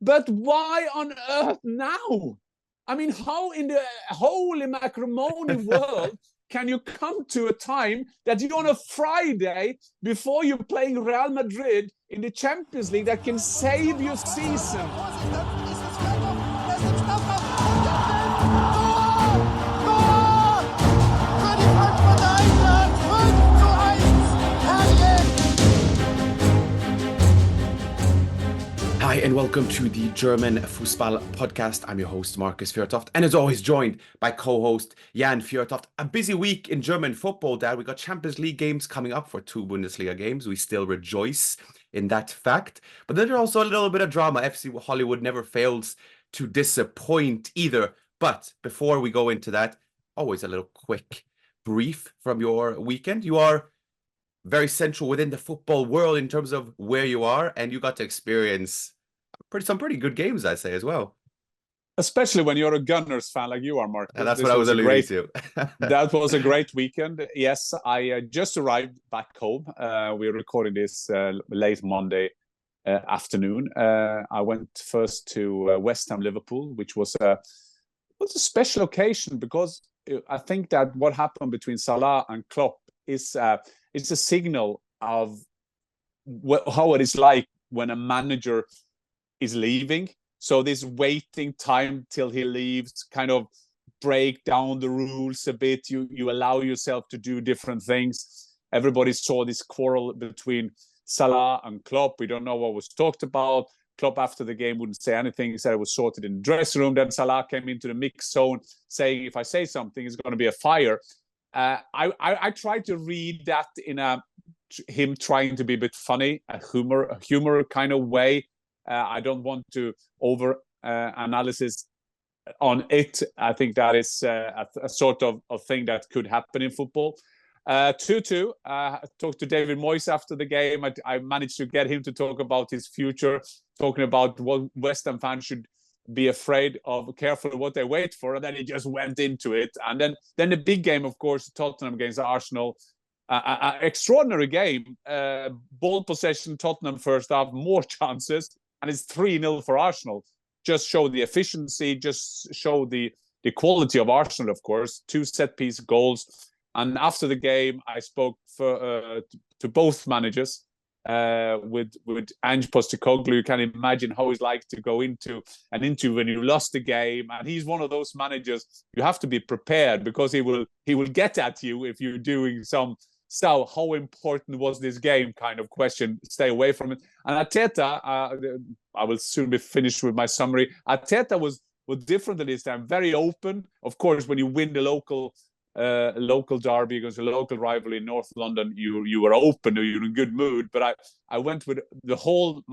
But why on earth now? I mean, how in the holy macrimony world can you come to a time that you're on a Friday before you're playing Real Madrid in the Champions League that can save your season? Hi and welcome to the German Fussball Podcast. I'm your host Marcus Fjørtoft, and as always joined by co-host Jan Fjørtoft. A busy week in German football, Dad. We got Champions League games coming up for 2 Bundesliga games. We still rejoice in that fact. But then there's also a little bit of drama. FC Hollywood never fails to disappoint either. But before we go into that, always a little quick brief from your weekend. You are very central within the football world in terms of where you are, and you got to experience some pretty good games, I'd say, as well. Especially when you're a Gunners fan like you are, Mark. And that's what I was alluding to. That was a great weekend. Yes, I just arrived back home. We're recording this late Monday afternoon. I went first to West Ham Liverpool, which was a special occasion because I think that what happened between Salah and Klopp is it's a signal of how it is like when a manager is leaving. So this waiting time till he leaves, kind of break down the rules a bit. You allow yourself to do different things. Everybody saw this quarrel between Salah and Klopp. We don't know what was talked about. Klopp after the game wouldn't say anything. He said it was sorted in the dressing room. Then Salah came into the mix zone saying, if I say something, it's going to be a fire. I tried to read that in him trying to be a bit funny, a humor kind of way. I don't want to over analysis on it. I think that is a sort of thing that could happen in football. 2-2. I talked to David Moyes after the game. I managed to get him to talk about his future, talking about what West Ham fans should be afraid of, careful what they wait for, and then he just went into it. And then the big game, of course, Tottenham against Arsenal. Extraordinary game. Ball possession, Tottenham first half, more chances, and it's 3-0 for Arsenal. Just show the efficiency, just show the quality of Arsenal, of course. 2 set-piece goals. And after the game, I spoke to both managers. With Ange Postecoglou. You can imagine how it's like to go into an interview when you lost the game, and he's one of those managers you have to be prepared because he will get at you if you're doing some how important was this game kind of question. Stay away from it. And Arteta, I will soon be finished with my summary. Arteta was different this time, very open. Of course, when you win the local derby against a local rival in North London, you were open, you're in good mood. But I went with the whole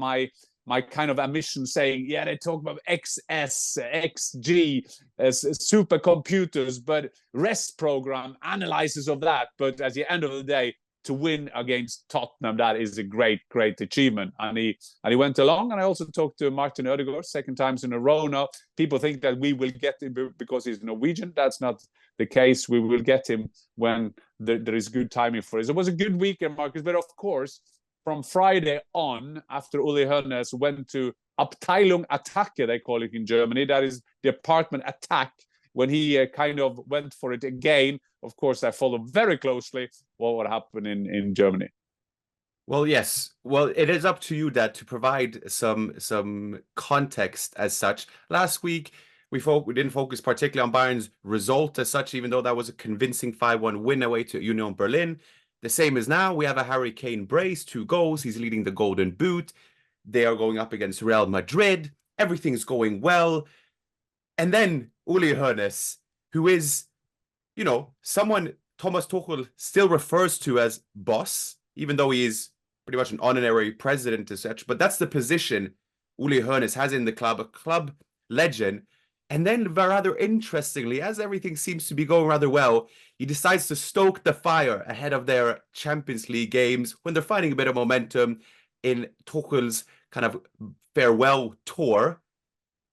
my kind of ambition, saying, yeah, they talk about XS, XG, supercomputers, but rest program, analysis of that. But at the end of the day, to win against Tottenham, that is a great achievement. And he went along. And I also talked to Martin Ødegaard, second times in a row now. People think that we will get him because he's Norwegian. That's not the case. We will get him when there is good timing for it. It was a good weekend, Marcus. But of course, from Friday on, after Uli Hoeneß went to Abteilung Attacke, they call it in Germany. That is department attack. When he kind of went for it again, of course, I followed very closely what would happen in Germany. Well, yes. Well, it is up to you, Dad, to provide some context as such. Last week, we didn't focus particularly on Bayern's result as such, even though that was a convincing 5-1 win away to Union Berlin. The same as now. We have a Harry Kane brace, 2 goals. He's leading the Golden Boot. They are going up against Real Madrid. Everything's going well. And then Uli Hoeneß, who is, someone Thomas Tuchel still refers to as boss, even though he is pretty much an honorary president as such. But that's the position Uli Hoeneß has in the club, a club legend. And then rather interestingly, as everything seems to be going rather well, he decides to stoke the fire ahead of their Champions League games when they're finding a bit of momentum in Tuchel's kind of farewell tour.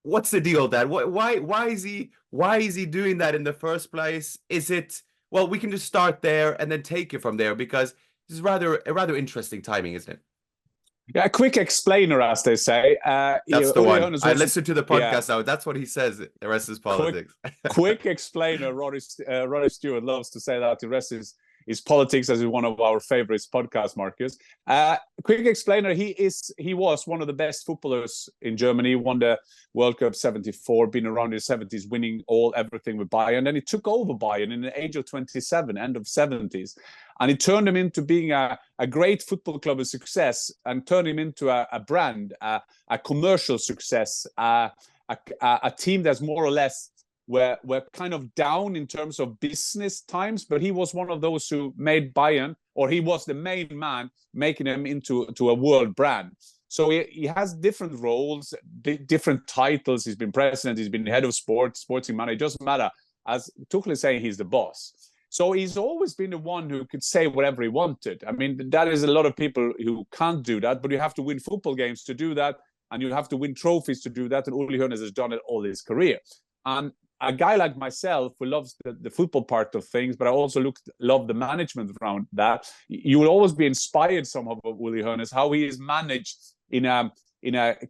What's the deal, Dad? Why is he doing that in the first place? Is it, well, we can just start there and then take it from there, because this is a rather interesting timing, isn't it? Yeah, a quick explainer, as they say. That's the one. I listened to the podcast yeah. now. That's what he says. The rest is politics. Quick explainer. Roddy Stewart loves to say that. The rest is politics, as is one of our favorites podcast, Marcus. Quick explainer. He was one of the best footballers in Germany. Won the World Cup '74. Been around in the '70s, winning everything with Bayern. Then he took over Bayern in the age of 27, end of '70s. And it turned him into being a great football club of success, and turned him into a brand, a commercial success, a team that's more or less were kind of down in terms of business times. But he was one of those who made Bayern, or he was the main man making them into a world brand. So he has different roles, different titles. He's been president, he's been head of sports manager. It doesn't matter. As Tuchel is saying, he's the boss. So he's always been the one who could say whatever he wanted. I mean, that is a lot of people who can't do that, but you have to win football games to do that, and you have to win trophies to do that, and Uli Hoeneß has done it all his career. And a guy like myself who loves the football part of things, but I also love the management around that, you will always be inspired somehow by Uli Hoeneß, how he is managed in a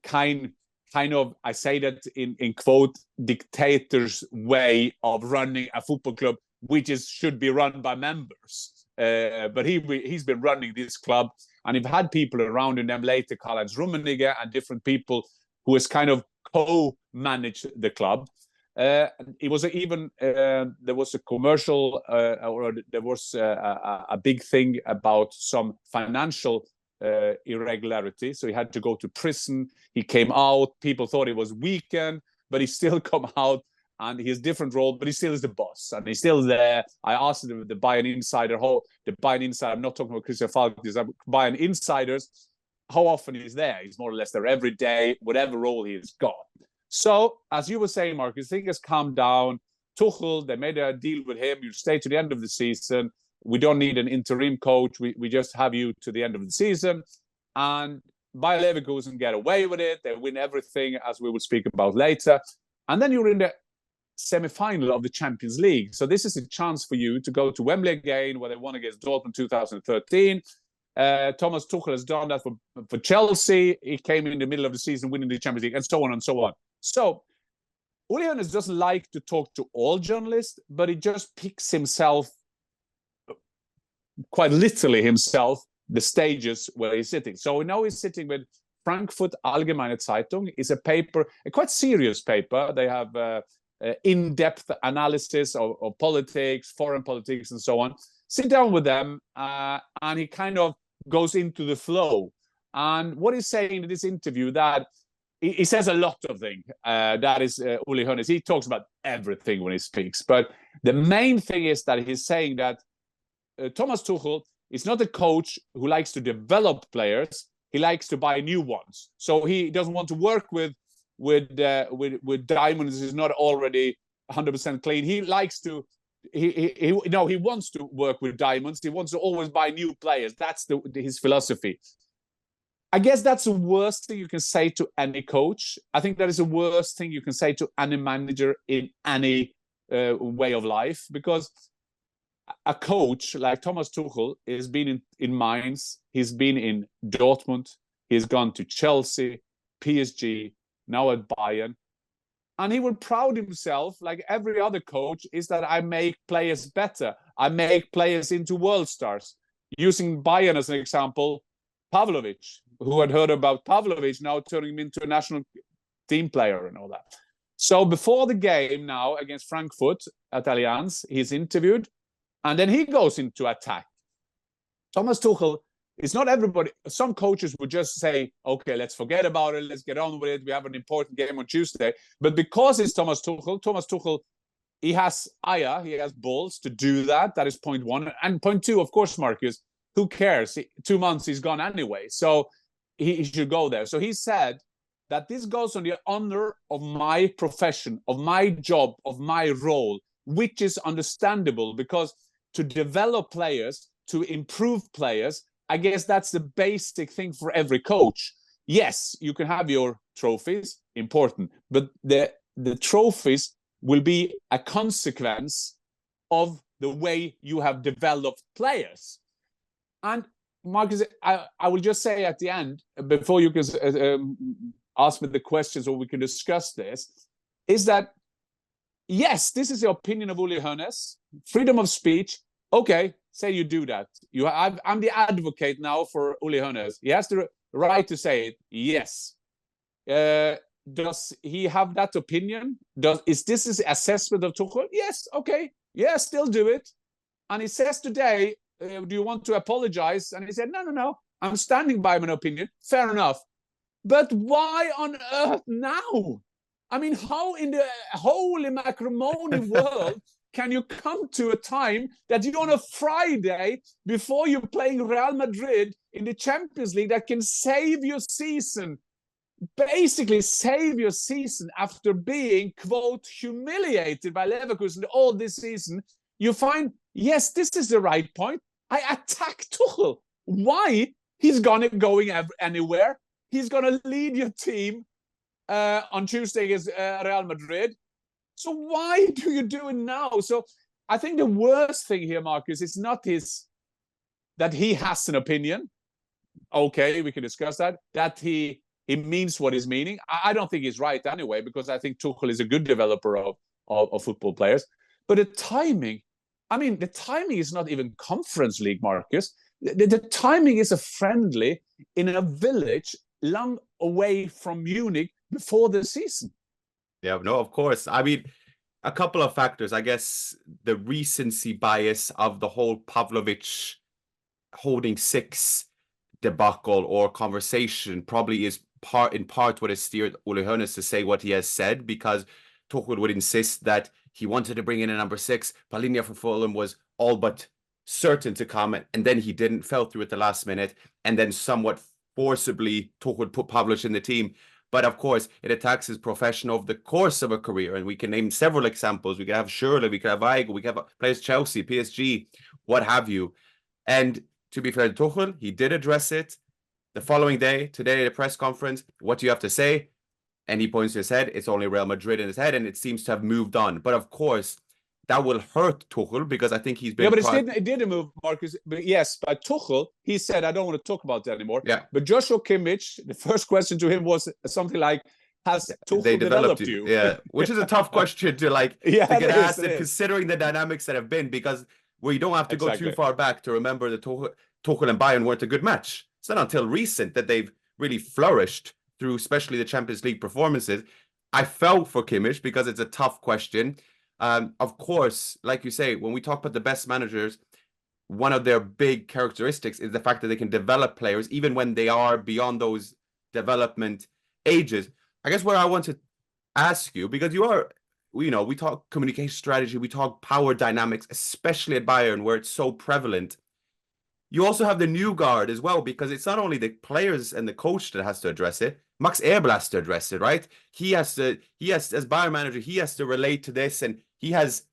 kind of, I say that in quote, dictator's way of running a football club, which should be run by members. But he's been running this club, and he's had people around in them later, Karl-Heinz Rummenigge and different people who has kind of co-managed the club. It was even there was a commercial or there was a big thing about some financial irregularity. So he had to go to prison. He came out. People thought he was weakened, but he still come out. And he has different role, but he still is the boss, and he's still there. I asked the Bayern insider, I'm not talking about Christian Falk, these are Bayern insiders, how often he's there. He's more or less there every day, whatever role he's got. So, as you were saying, Marcus, things has calmed down. Tuchel, they made a deal with him. You stay to the end of the season. We don't need an interim coach. We just have you to the end of the season. And Bayer Leverkusen get away with it. They win everything, as we will speak about later. And then you're in the semi-final of the Champions League. So this is a chance for you to go to Wembley again, where they won against Dortmund 2013. Thomas Tuchel has done that for Chelsea. He came in the middle of the season winning the Champions League, and so on and so on. So Uli Hoeneß doesn't like to talk to all journalists, but he just picks himself, quite literally himself, the stages where he's sitting. So now he's sitting with Frankfurt Allgemeine Zeitung. It's a paper, a quite serious paper. They have in-depth analysis of politics, foreign politics, and so on. Sit down with them, and he kind of goes into the flow. And what he's saying in this interview, that he says a lot of things. That is Uli Hoeneß. He talks about everything when he speaks. But the main thing is that he's saying that Thomas Tuchel is not a coach who likes to develop players. He likes to buy new ones. So he doesn't want to work with diamonds is not already 100% clean. He likes to, he wants to work with diamonds. He wants to always buy new players. That's his philosophy. I guess that's the worst thing you can say to any coach. I think that is the worst thing you can say to any manager in any way of life, because a coach like Thomas Tuchel has been in Mainz, he's been in Dortmund, he's gone to Chelsea, PSG, now at Bayern. And he would proud himself, like every other coach, is that I make players better. I make players into world stars. Using Bayern as an example, Pavlovic, who had heard about Pavlovic, now turning him into a national team player and all that. So before the game now against Frankfurt at Allianz, he's interviewed, and then he goes into attack. Thomas Tuchel, it's not everybody. Some coaches would just say, okay, let's forget about it. Let's get on with it. We have an important game on Tuesday. But because it's Thomas Tuchel, he has ire, he has balls to do that. That is point one. And point two, of course, Marcus, who cares? 2 months, he's gone anyway. So he should go there. So he said that this goes on the honor of my profession, of my job, of my role, which is understandable, because to develop players, to improve players, I guess that's the basic thing for every coach. Yes, you can have your trophies, important, but the trophies will be a consequence of the way you have developed players. And Marcus, I will just say at the end, before you can ask me the questions or we can discuss this, is that, yes, this is the opinion of Uli Hoeneß, freedom of speech. Okay, say you do that. I'm the advocate now for Uli Hoeneß. He has the right to say it. Yes. Does he have that opinion? Is this his assessment of Tuchel? Yes. Okay. Yeah, still do it. And he says today, do you want to apologize? And he said, no. I'm standing by my opinion. Fair enough. But why on earth now? I mean, how in the holy macrimony world can you come to a time that you on a Friday before you're playing Real Madrid in the Champions League that can save your season, basically save your season after being, quote, humiliated by Leverkusen all this season? You find, yes, this is the right point. I attack Tuchel. Why? He's going anywhere. He's going to lead your team on Tuesday against Real Madrid. So why do you do it now? So I think the worst thing here, Marcus, is not that he has an opinion. Okay, we can discuss that. That he means what he's meaning. I don't think he's right anyway, because I think Tuchel is a good developer of football players. But the timing, I mean, the timing is not even Conference League, Marcus. The timing is a friendly in a village long away from Munich before the season. Yeah, no, of course. I mean, a couple of factors. I guess the recency bias of the whole Pavlovic holding six debacle or conversation probably is in part what has steered Uli Hoeneß to say what he has said, because Tuchel would insist that he wanted to bring in a number 6. Palhinha for Fulham was all but certain to come, and then he didn't, fell through at the last minute, and then somewhat forcibly Tuchel put Pavlovic in the team. But of course, it attacks his profession over the course of a career, and we can name several examples. We could have Schürrle, we could have Weigl, we could have players Chelsea, PSG, what have you. And to be fair to Tuchel, he did address it the following day, today at a press conference. What do you have to say? And he points to his head. It's only Real Madrid in his head, and it seems to have moved on. But of course, that will hurt Tuchel, because I think he's been... Yeah, but it didn't move, Marcus. But yes, by Tuchel, he said, I don't want to talk about that anymore. Yeah. But Joshua Kimmich, the first question to him was something like, has Tuchel developed you? Yeah, which is a tough question to get asked, considering the dynamics that have been, because we don't have to go too far back to remember that Tuchel and Bayern weren't a good match. It's not until recent that they've really flourished through especially the Champions League performances. I felt for Kimmich because it's a tough question. Of course, like you say, when we talk about the best managers, one of their big characteristics is the fact that they can develop players even when they are beyond those development ages. I guess where I want to ask you, because you are, we talk communication strategy, we talk power dynamics, especially at Bayern, where it's so prevalent. You also have the new guard as well, because it's not only the players and the coach that has to address it. Max Eberl has to address it, right? He has, as Bayern manager, he has to relate to this, and he has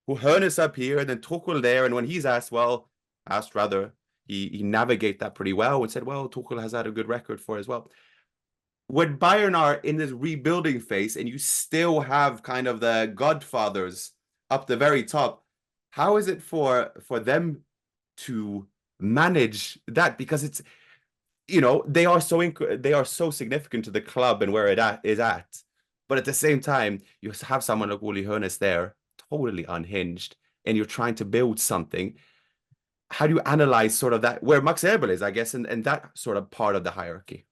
Hoeneß up here and then Tuchel there. And when he's asked, he navigate that pretty well and said, well, Tuchel has had a good record for it as well. When Bayern are in this rebuilding phase and you still have kind of the godfathers up the very top, how is it for them to manage that? Because it's, they are so significant to the club and where it is at. But at the same time, you have someone like Uli Hoeneß there, totally unhinged, and you're trying to build something. How do you analyze sort of that, where Max Eberl is, I guess, and that sort of part of the hierarchy?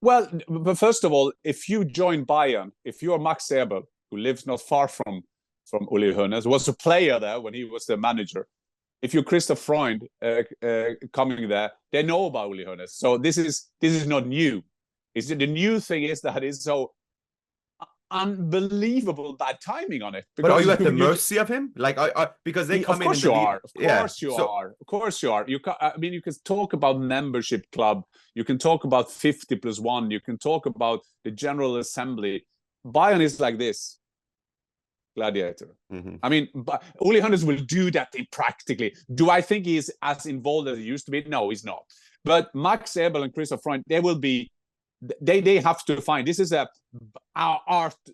Well, but first of all, if you join Bayern, if you're Max Eberl, who lives not far from Uli Hoeneß, was a player there when he was the manager. If you're Christoph Freund coming there, they know about Uli Hoeneß. So this is not new. The new thing is that it's so unbelievable bad timing on it. But are you at the mercy of him? Because they come in. Of course you are. Of course you are. You can talk about membership club. You can talk about 50+1. You can talk about the General Assembly. Bayern is like this. Gladiator. Mm-hmm. I mean, Uli Hoeneß will do that practically. Do I think he's as involved as he used to be? No, he's not. But Max Eberl and Christoph Freund, they will be. They have to find. This is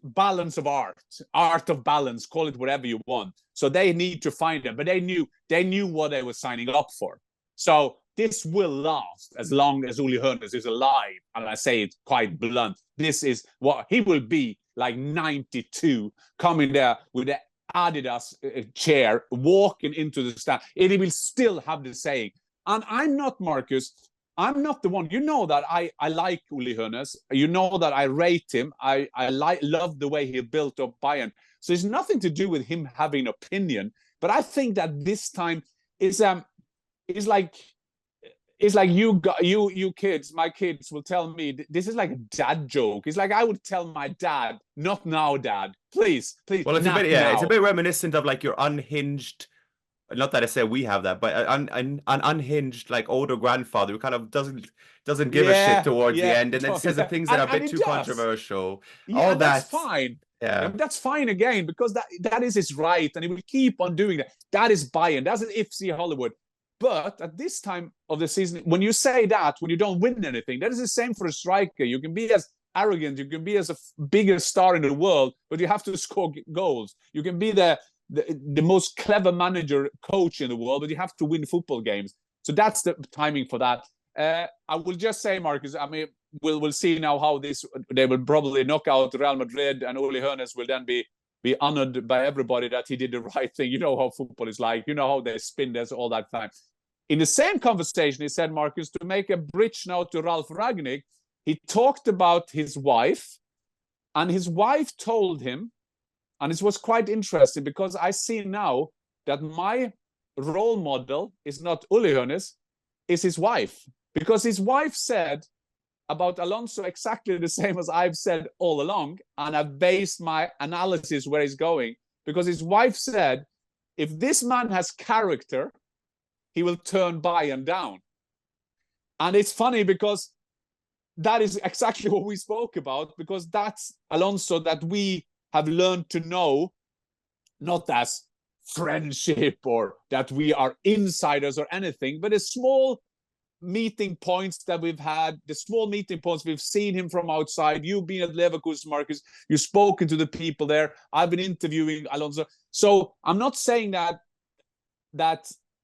balance of art of balance. Call it whatever you want. So they need to find it. But they knew what they were signing up for. So this will last as long as Uli Hoeneß is alive. And I say it quite blunt. This is what he will be, like 92, coming there with the Adidas chair, walking into the stand. And he will still have the saying. And I'm not, Marcus, I'm not the one. You know that I like Uli Hoeneß. You know that I rate him. I love the way he built up Bayern. So it's nothing to do with him having an opinion. But I think that this time is like you kids, my kids will tell me this is like a dad joke. It's like I would tell my dad, not now, Dad. Please. Well, it's a bit reminiscent of like your unhinged. Not that I say we have that, but an unhinged like older grandfather who kind of doesn't give a shit towards the end, and then says the things that are a bit too controversial. Yeah, that's fine. Yeah, that's fine again, because that is his right, and he will keep on doing that. That is Bayern. That's an FC Hollywood. But at this time of the season, when you say that, when you don't win anything, that is the same for a striker. You can be as arrogant, you can be as a biggest star in the world, but you have to score goals. You can be the most clever manager, coach in the world, but you have to win football games. So that's the timing for that. I will just say, Marcus, I mean, we'll see now how they will probably knock out Real Madrid, and Uli Hoeneß will then be honored by everybody that he did the right thing. You know how football is like. You know how they spin this all that time. In the same conversation, he said, Marcus, to make a bridge now to Ralf Rangnick, he talked about his wife, and his wife told him, and it was quite interesting because I see now that my role model is not Uli Hoeneß, is his wife. Because his wife said about Alonso exactly the same as I've said all along, and I've based my analysis where he's going. Because his wife said, if this man has character, he will turn Bayern down. And it's funny because that is exactly what we spoke about, because that's Alonso that we have learned to know, not as friendship or that we are insiders or anything, but a small meeting points that we've had, the small meeting points we've seen him from outside. You've been at Leverkusen, Marcus. You've spoken to the people there. I've been interviewing Alonso. So I'm not saying that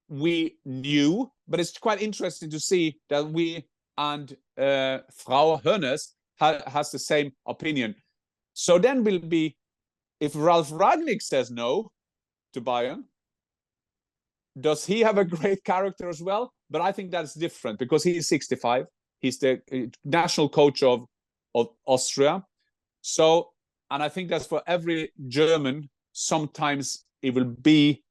we knew, but it's quite interesting to see that we and Frau Hoeneß has the same opinion. So then will be, if Ralf Rangnick says no to Bayern, does he have a great character as well? But I think that's different because he is 65. He's the national coach of Austria. So, and I think that's for every German, sometimes it will be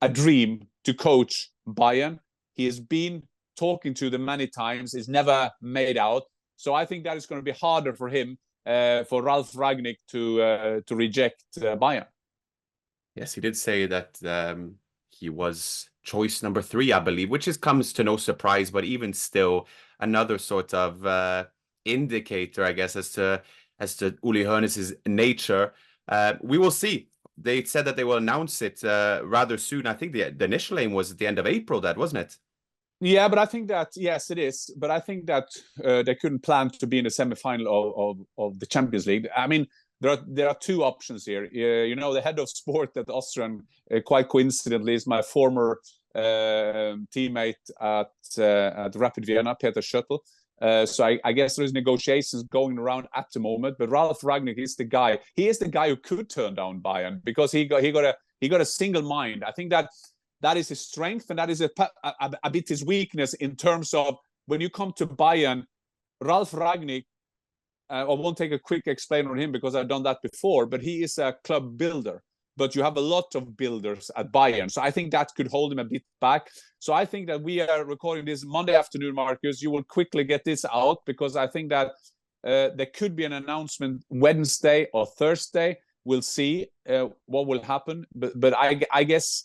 a dream to coach Bayern. He has been talking to them many times. It's never made out. So I think that is going to be harder for him, for Ralf Rangnick to reject Bayern. Yes, he did say that he was choice number 3, I believe, which comes to no surprise, but even still another sort of indicator, I guess, as to Uli Hoeneß's nature. We will see. They said that they will announce it rather soon. I think the initial aim was at the end of April, wasn't it? Yeah, but I think that, yes, it is. But I think that they couldn't plan to be in the semi-final of the Champions League. I mean, there are two options here. You know, the head of sport at Austrian, quite coincidentally, is my former teammate at Rapid Vienna, Peter Schöttl. So I guess there's negotiations going around at the moment. But Ralf Rangnick is the guy. He is the guy who could turn down Bayern because he got a single mind. I think that is his strength, and that is a bit his weakness in terms of when you come to Bayern. Ralf Rangnick, I won't take a quick explainer on him because I've done that before, but he is a club builder. But you have a lot of builders at Bayern. So I think that could hold him a bit back. So I think that we are recording this Monday afternoon, Marcus. You will quickly get this out because I think that there could be an announcement Wednesday or Thursday. We'll see what will happen. But I guess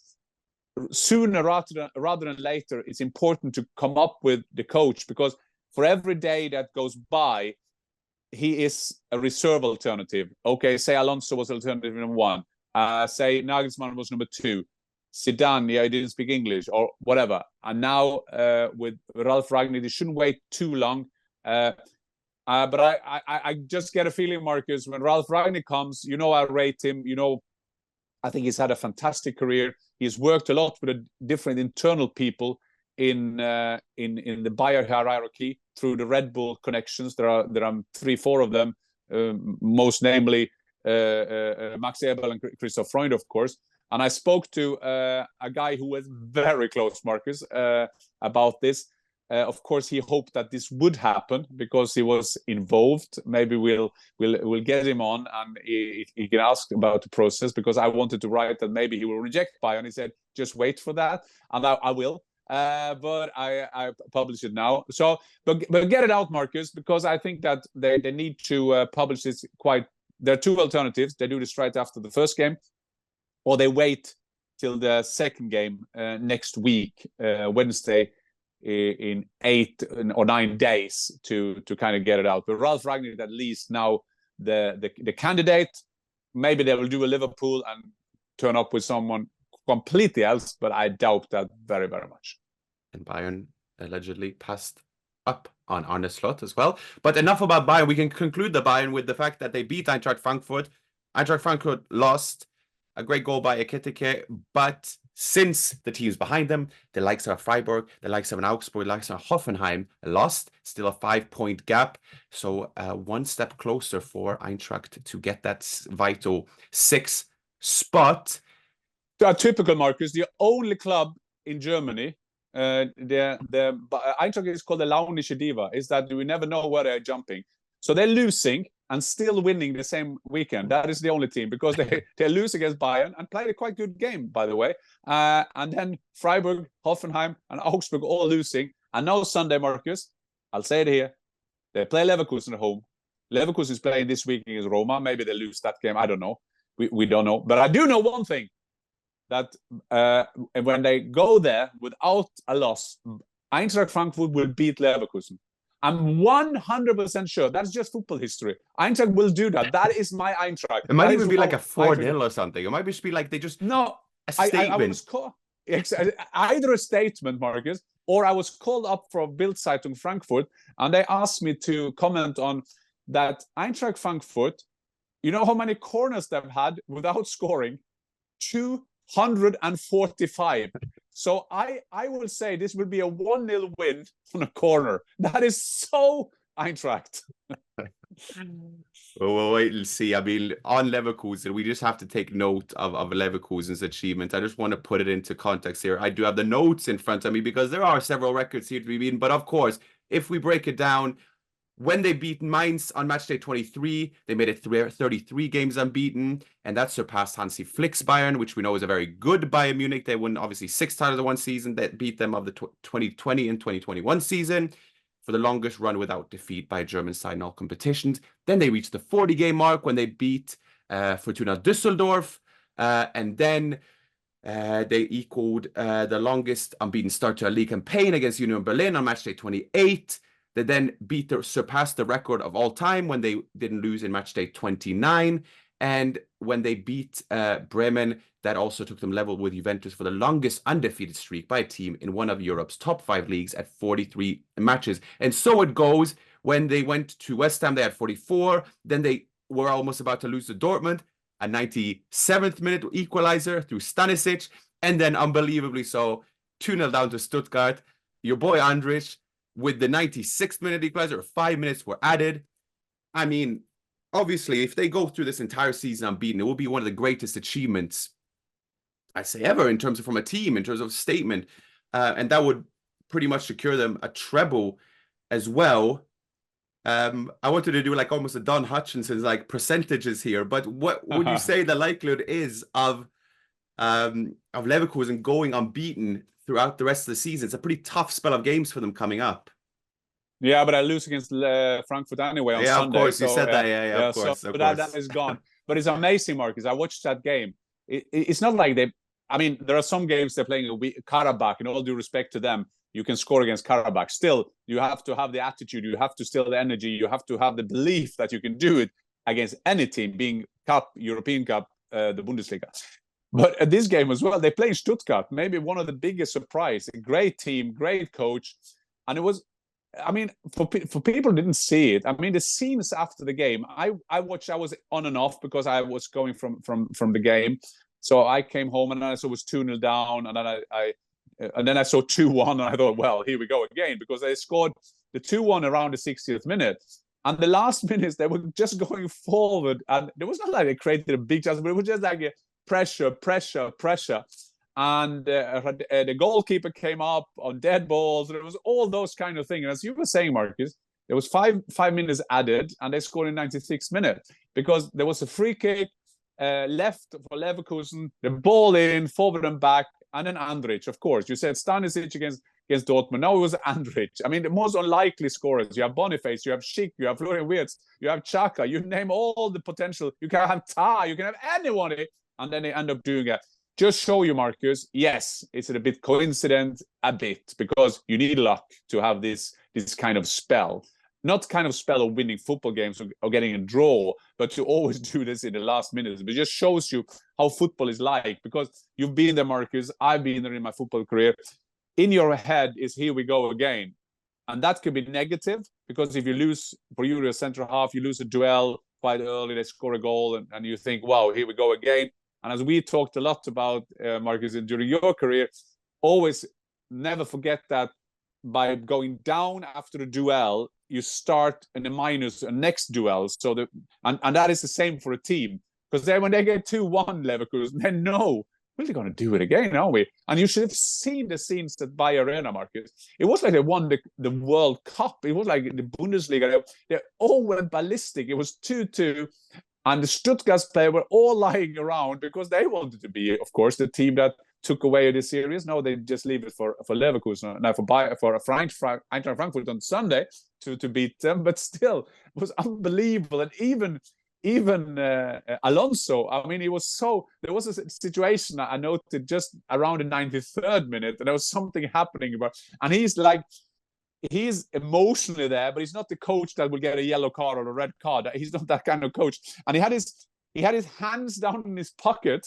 sooner rather than later, it's important to come up with the coach, because for every day that goes by, he is a reserve alternative. Okay, say Alonso was alternative number 1. Say Nagelsmann was number 2. Zidane, yeah, he didn't speak English or whatever. And now with Ralf Rangnick, they shouldn't wait too long. But I just get a feeling, Marcus, when Ralf Rangnick comes, you know, I rate him. You know, I think he's had a fantastic career. He's worked a lot with different internal people in the Bayern hierarchy through the Red Bull connections. There are 3-4 of them, most namely Max Eberl and Christoph Freund, of course. And I spoke to a guy who was very close, Marcus, about this. Of course, he hoped that this would happen because he was involved. Maybe we'll get him on and he can ask about the process, because I wanted to write that maybe he will reject Bayern. He said, just wait for that, and I will. But I publish it now. So, but get it out, Marcus, because I think that they need to publish this quite. There are two alternatives. They do this right after the first game, or they wait till the second game next week, Wednesday, in 8 or 9 days to kind of get it out. But Ralf Rangnick, at least now the candidate. Maybe they will do a Liverpool and turn up with someone completely else, but I doubt that very, very much. And Bayern allegedly passed up on Arne Slot as well. But enough about Bayern. We can conclude the Bayern with the fact that they beat Eintracht Frankfurt. Eintracht Frankfurt lost. A great goal by Ekitike, but since the teams behind them, the likes of Freiburg, the likes of Augsburg, the likes of Hoffenheim, lost. Still a 5-point gap. So one step closer for Eintracht to get that vital 6th spot. Typical, Marcus. The only club in Germany, the Eintracht is called the Launische Diva, is that we never know where they're jumping. So they're losing and still winning the same weekend. That is the only team, because they lose against Bayern and played a quite good game, by the way. And then Freiburg, Hoffenheim, and Augsburg all losing. And now Sunday, Marcus, I'll say it here, they play Leverkusen at home. Leverkusen is playing this week against Roma. Maybe they lose that game. I don't know. We don't know. But I do know one thing, that when they go there without a loss, Eintracht Frankfurt will beat Leverkusen. I'm 100% sure. That's just football history. Eintracht will do that. That is my Eintracht. It might even be like a 4-0 or something. It might just be like they just... No, a statement. I was either a statement, Marcus, or I was called up from Bild Zeitung Frankfurt, and they asked me to comment on that Eintracht Frankfurt. You know how many corners they've had without scoring? 245. So I will say this will be a 1-0 win on a corner. That is so Eintracht. Well, we'll wait and see. I mean, on Leverkusen, we just have to take note of Leverkusen's achievement. I just want to put it into context here. I do have the notes in front of me because there are several records here to be beaten. But of course, if we break it down, when they beat Mainz on match day 23, they made it 33 games unbeaten, and that surpassed Hansi Flick's Bayern, which we know is a very good Bayern Munich. They won, obviously, 6 titles in one season. That beat them of the 2020 and 2021 season for the longest run without defeat by a German side in all competitions. Then they reached the 40-game mark when they beat Fortuna Düsseldorf, and then they equaled the longest unbeaten start to a league campaign against Union Berlin on match day 28. They then surpassed the record of all time when they didn't lose in match day 29. And when they beat Bremen, that also took them level with Juventus for the longest undefeated streak by a team in one of Europe's top 5 leagues at 43 matches. And so it goes. When they went to West Ham, they had 44. Then they were almost about to lose to Dortmund, a 97th minute equalizer through Stanisic. And then, unbelievably so, 2-0 down to Stuttgart. Your boy Andrich, with the 96th minute equalizer, 5 minutes were added. I mean, obviously, if they go through this entire season unbeaten, it will be one of the greatest achievements, I'd say, ever in terms of from a team, in terms of statement. And that would pretty much secure them a treble as well. I wanted to do like almost a Don Hutchinson's like percentages here, but what would you say the likelihood is of Leverkusen going unbeaten throughout the rest of the season? It's a pretty tough spell of games for them coming up. Yeah, but I lose against Frankfurt anyway on Sunday. Of course, you said that. Yeah, of course. So that is gone. But it's amazing, Marcus. I watched that game. It's not like they... I mean, there are some games they're playing Karabakh, and all due respect to them, you can score against Karabakh. Still, you have to have the attitude. You have to still the energy. You have to have the belief that you can do it against any team, being Cup, European Cup, the Bundesliga. But at this game as well, they played Stuttgart, maybe one of the biggest surprise. A great team, great coach. And it was, I mean, for people who didn't see it, I mean, the scenes after the game, I watched, I was on and off because I was going from the game. So I came home and I saw it was 2-0 down. And then I and then I saw 2-1, and I thought, well, here we go again, because they scored the 2-1 around the 60th minute. And the last minutes, they were just going forward. And it was not like they created a big chance, but it was just like a pressure. And the goalkeeper came up on dead balls. And it was all those kind of things. And as you were saying, Marcus, there was five minutes added, and they scored in 96 minutes. Because there was a free kick left for Leverkusen, the ball in, forward and back, and then Andrich, of course. You said Stanisic against Dortmund. Now it was Andrich. I mean, the most unlikely scorers. You have Boniface, you have Schick, you have Florian Wirtz, you have Xhaka. You name all the potential. You can have Ta, you can have anyone. And then they end up doing it. Just show you, Marcus, yes, it's a bit coincident, a bit, because you need luck to have this kind of spell. Not kind of spell of winning football games or getting a draw, but to always do this in the last minutes. But it just shows you how football is like, because you've been there, Marcus. I've been there in my football career. In your head is, here we go again. And that could be negative, because if you lose, for you, a centre half, you lose a duel quite early, they score a goal, and you think, wow, here we go again. And as we talked a lot about, Marcus, during your career, always never forget that by going down after the duel, you start in the minus a next duel. So and that is the same for a team, because then when they get 2-1 Leverkusen, they know we're really going to do it again, aren't we? And you should have seen the scenes at Bayern Arena, Marcus. It was like they won the World Cup. It was like the Bundesliga. They all went ballistic. It was 2-2. And the Stuttgart players were all lying around because they wanted to be, of course, the team that took away the series. No, they just leave it for Leverkusen, now for Eintracht Frankfurt on Sunday to beat them. But still, it was unbelievable. And even Alonso, I mean, there was a situation I noted just around the 93rd minute, and there was something happening and he's emotionally there, but he's not the coach that will get a yellow card or a red card. He's not that kind of coach. And he had his hands down in his pocket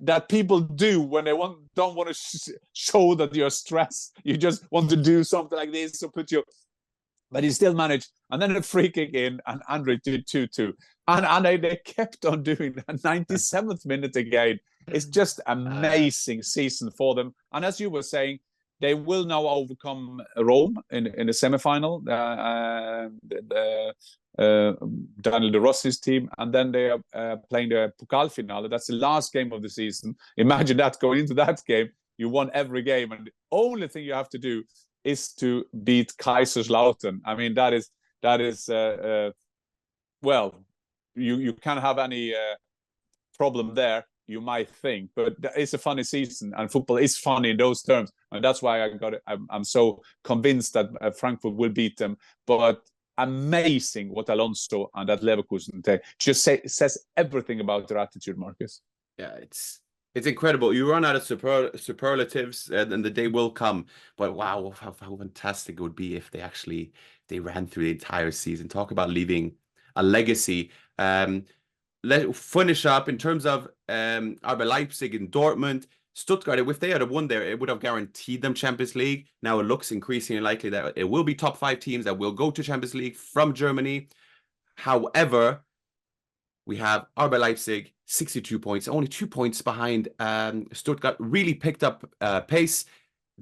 that people do when they don't want to show that you're stressed. You just want to do something like this, so but he still managed. And then a free kick in, and Andre did 2-2. And they kept on doing that. 97th minute again. It's just amazing season for them. And as you were saying, they will now overcome Rome in the semi-final, Daniel De Rossi's team, and then they are playing the Pokal finale. That's the last game of the season. Imagine that, going into that game, you won every game, and the only thing you have to do is to beat Kaiserslautern. I mean, that is well, you can't have any problem there, you might think, but it's a funny season, and football is funny in those terms, and that's why I'm so convinced that Frankfurt will beat them. But amazing what Alonso and that Leverkusen take. Just says everything about their attitude, Marcus. Yeah, it's incredible. You run out of superlatives, and the day will come. But wow, how fantastic it would be if they ran through the entire season. Talk about leaving a legacy. Let's finish up in terms of RB Leipzig and Dortmund. Stuttgart, if they had won there, it would have guaranteed them Champions League. Now it looks increasingly likely that it will be top 5 teams that will go to Champions League from Germany. However, we have RB Leipzig, 62 points, only 2 points behind Stuttgart. Really picked up pace,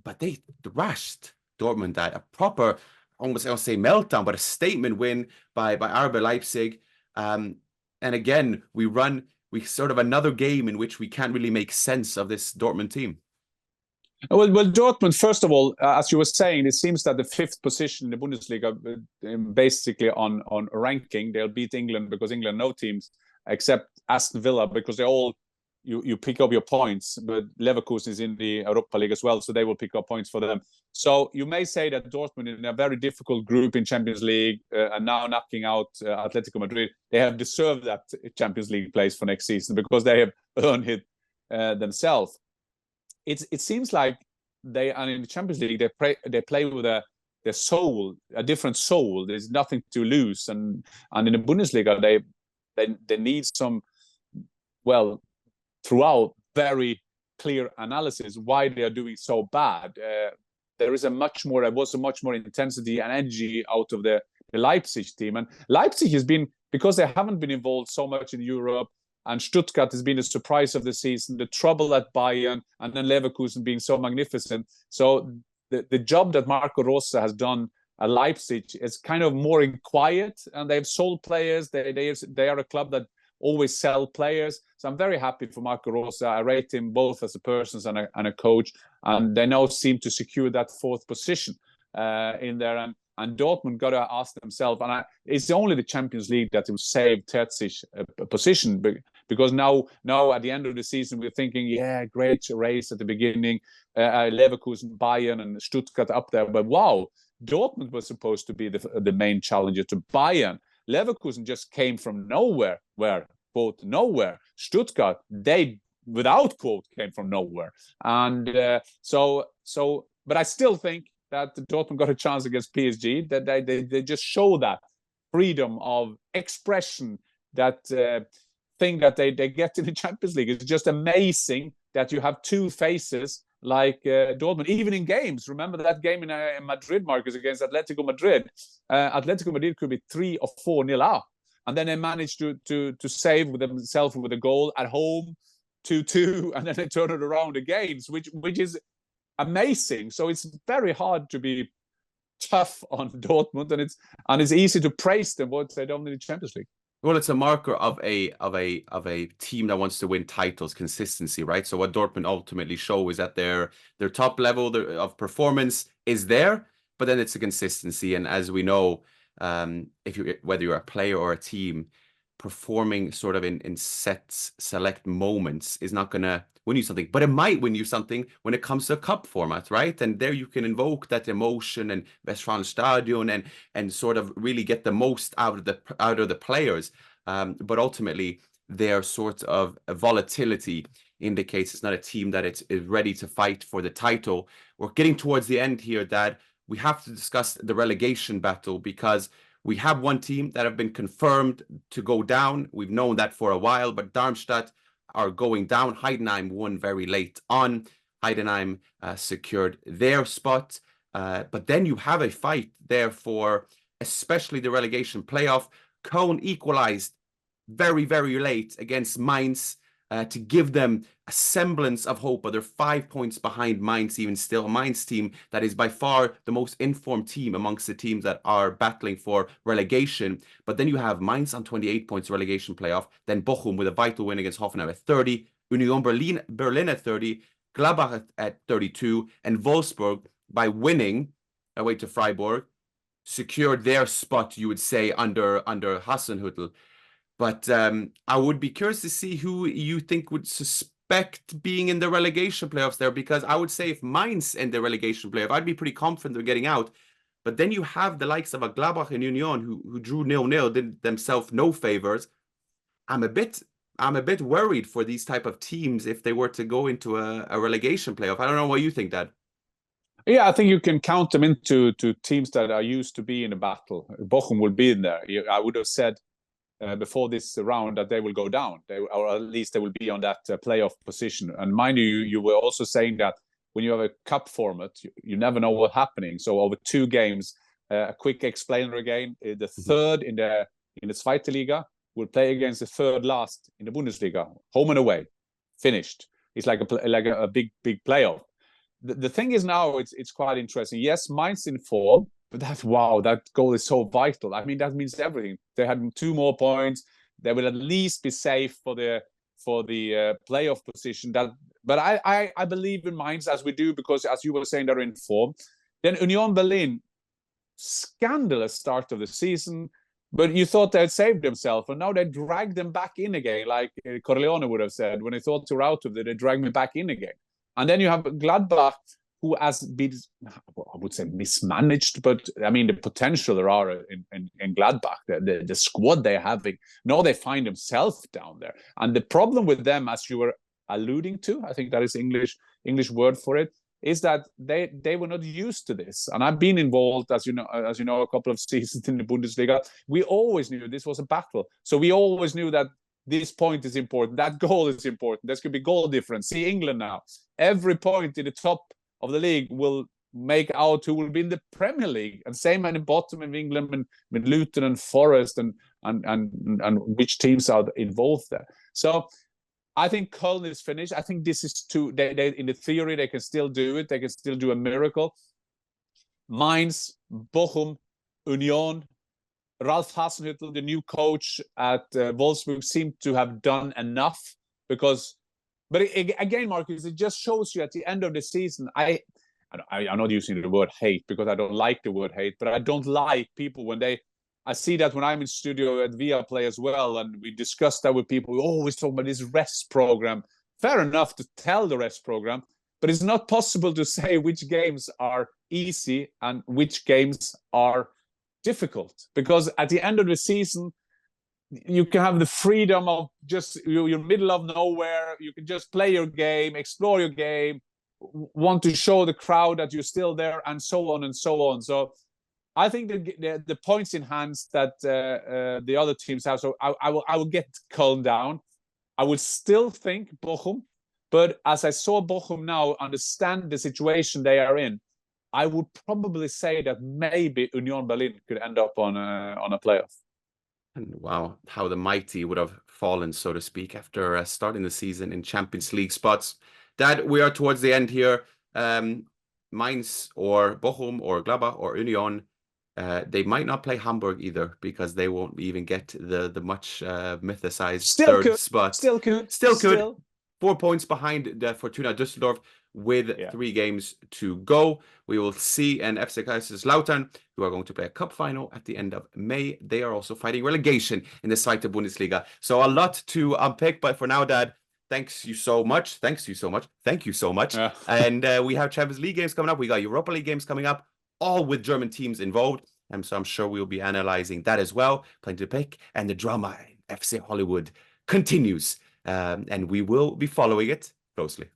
but they thrashed Dortmund. That a proper, almost I don't say meltdown, but a statement win by RB Leipzig. And again, we sort of another game in which we can't really make sense of this Dortmund team. Well, Dortmund, first of all, as you were saying, it seems that the 5th position in the Bundesliga, basically on ranking, they'll beat England, because England no teams except Aston Villa, because they all you pick up your points. But Leverkusen is in the Europa League as well, so they will pick up points for them. So you may say that Dortmund, in a very difficult group in Champions League, and now knocking out Atletico Madrid, they have deserved that Champions League place for next season, because they have earned it themselves. It seems like and in the Champions League they play with their soul, a different soul. There's nothing to lose, and in the Bundesliga they need some, well, throughout, very clear analysis why they are doing so bad. There was a much more intensity and energy out of the Leipzig team, and Leipzig has been, because they haven't been involved so much in Europe. and Stuttgart has been the surprise of the season, the trouble at Bayern, and then Leverkusen being so magnificent. So the job that Marco Rose has done at Leipzig is kind of more in quiet, and they've sold players. They are a club that always sell players. So I'm very happy for Marco Rose. I rate him both as a person and a coach, and they now seem to secure that fourth position in there. And Dortmund got to ask themselves, and it's only the Champions League that will save Terzic a position, because now at the end of the season we're thinking, yeah, great race at the beginning, Leverkusen, Bayern, and Stuttgart up there, but wow, Dortmund was supposed to be the main challenger to Bayern. Leverkusen just came from nowhere, quote, nowhere. Stuttgart, they, without quote, came from nowhere. And but I still think that Dortmund got a chance against PSG, that they just show that freedom of expression, that thing that they get in the Champions League. It's just amazing that you have two faces like Dortmund, even in games. Remember that game in Madrid, Marcus, against Atletico Madrid? Atletico Madrid could be 3 or 4-0 up, and then they managed to save with themselves with a goal at home, 2-2, and then they turn it around again, which is amazing. So it's very hard to be tough on Dortmund, and it's easy to praise them once they don't win the Champions League. Well, it's a marker of a team that wants to win titles, consistency, right? So what Dortmund ultimately show is that their top level of performance is there, but then it's a consistency. And as we know, whether you're a player or a team, performing sort of in select moments is not going to win you something, but it might win you something when it comes to a cup format, right? And there you can invoke that emotion and Westfalenstadion and sort of really get the most out of the players. But ultimately, their sort of volatility indicates it's not a team that is ready to fight for the title. We're getting towards the end here, that we have to discuss the relegation battle, because we have one team that have been confirmed to go down. We've known that for a while, but Darmstadt are going down. Heidenheim won very late on. Heidenheim secured their spot. But then you have a fight there for especially the relegation playoff. Köln equalized very, very late against Mainz to give them a semblance of hope, but they're 5 points behind Mainz even still. A Mainz team that is by far the most informed team amongst the teams that are battling for relegation. But then you have Mainz on 28 points, relegation playoff. Then Bochum with a vital win against Hoffenheim at 30. Union Berlin at 30. Gladbach at 32. And Wolfsburg, by winning away to Freiburg, secured their spot, you would say, under Hasenhüttl. But I would be curious to see who you think would suspect being in the relegation playoffs there, because I would say if Mainz in the relegation playoff, I'd be pretty confident of getting out. But then you have the likes of a Gladbach and Union who drew 0-0, did themselves no favors. I'm a bit worried for these type of teams if they were to go into a relegation playoff. I don't know what you think, Dad. Yeah, I think you can count them into teams that are used to be in a battle. Bochum will be in there. I would have said before this round that they will go down, or at least they will be on that playoff position. And mind you were also saying that when you have a cup format, you never know what's happening. So over 2 games, a quick explainer again: the third in the Zweite Liga will play against the third last in the Bundesliga, home and away, finished. It's like a big playoff. The thing is now it's quite interesting. Yes, Mainz in form. But that goal is so vital. I mean, that means everything. They had 2 more points. They will at least be safe for the playoff position. But I believe in Mainz, as we do, because as you were saying, they're in form. Then Union Berlin, scandalous start of the season, but you thought they had saved themselves, and now they drag them back in again, like Corleone would have said. When they thought they were out of it, they drag me back in again. And then you have Gladbach, who has been, I would say, mismanaged, but I mean, the potential there are in Gladbach, the squad they're having. Now they find themselves down there. And the problem with them, as you were alluding to, I think that is English word for it, is that they were not used to this. And I've been involved, as you know, a couple of seasons in the Bundesliga. We always knew this was a battle. So we always knew that this point is important, that goal is important, there's going to be goal difference. See England now. Every point in the top of the league will make out who will be in the Premier League, and same at the bottom of England with Luton and Forest and and which teams are involved there. So I think Köln is finished. I think this is they in the theory they can still do it. They can still do a miracle. Mainz, Bochum, Union, Ralf Hasenhüttl, the new coach at Wolfsburg, seemed to have done enough but again, Marcus, it just shows you at the end of the season. I'm not using the word hate because I don't like the word hate, but I don't like people when I see that when I'm in studio at Viaplay as well, and we discuss that with people, we always talk about this rest program. Fair enough to tell the rest program, but it's not possible to say which games are easy and which games are difficult, because at the end of the season, you can have the freedom of just, you're middle of nowhere. You can just play your game, explore your game, want to show the crowd that you're still there, and so on and so on. So I think the points in hands that the other teams have. So I will get Köln down. I would still think Bochum, but as I saw Bochum now understand the situation they are in, I would probably say that maybe Union Berlin could end up on a playoff. And wow, how the mighty would have fallen, so to speak, after starting the season in Champions League spots. Dad, we are towards the end here. Mainz or Bochum or Gladbach or Union, they might not play Hamburg either, because they won't even get the much mythicized third spot. Still could. 4 points behind the Fortuna Düsseldorf with 3 games to go. We will see an FC Kaiserslautern, who are going to play a cup final at the end of May. They are also fighting relegation in the Zweite Bundesliga. So a lot to unpick, but for now, Dad, thank you so much. Yeah. And we have Champions League games coming up. We got Europa League games coming up, all with German teams involved. And so I'm sure we'll be analyzing that as well. Plenty to pick. And the drama in FC Hollywood continues. And we will be following it closely.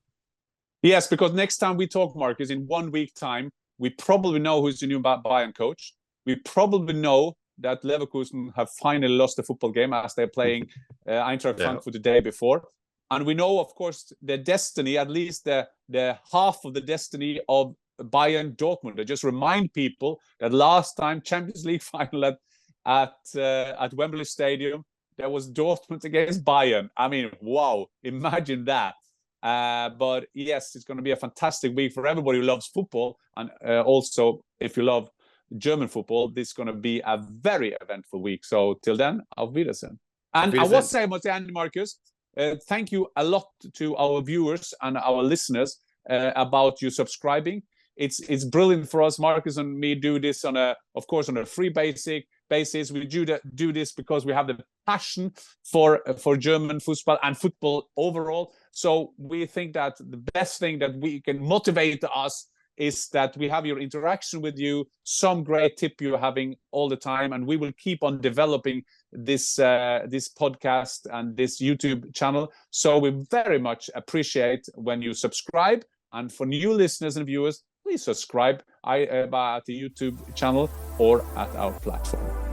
Yes, because next time we talk, Marcus, in 1 week time, we probably know who's the new Bayern coach. We probably know that Leverkusen have finally lost the football game as they're playing Eintracht Frankfurt the day before. And we know, of course, the destiny, at least the half of the destiny of Bayern Dortmund. I just remind people that last time Champions League final at Wembley Stadium, there was Dortmund against Bayern. I mean, wow, imagine that. But yes, it's going to be a fantastic week for everybody who loves football. And also, if you love German football, this is going to be a very eventful week. So till then, auf Wiedersehen. And I was saying, Andy, Marcus, thank you a lot to our viewers and our listeners about you subscribing. It's brilliant for us, Marcus and me, do this on a free basis. We do this because we have the passion for German football and football overall. So we think that the best thing that we can motivate us is that we have your interaction with you, some great tip you're having all the time, and we will keep on developing this podcast and this YouTube channel. So we very much appreciate when you subscribe, and for new listeners and viewers, please subscribe at the YouTube channel or at our platform.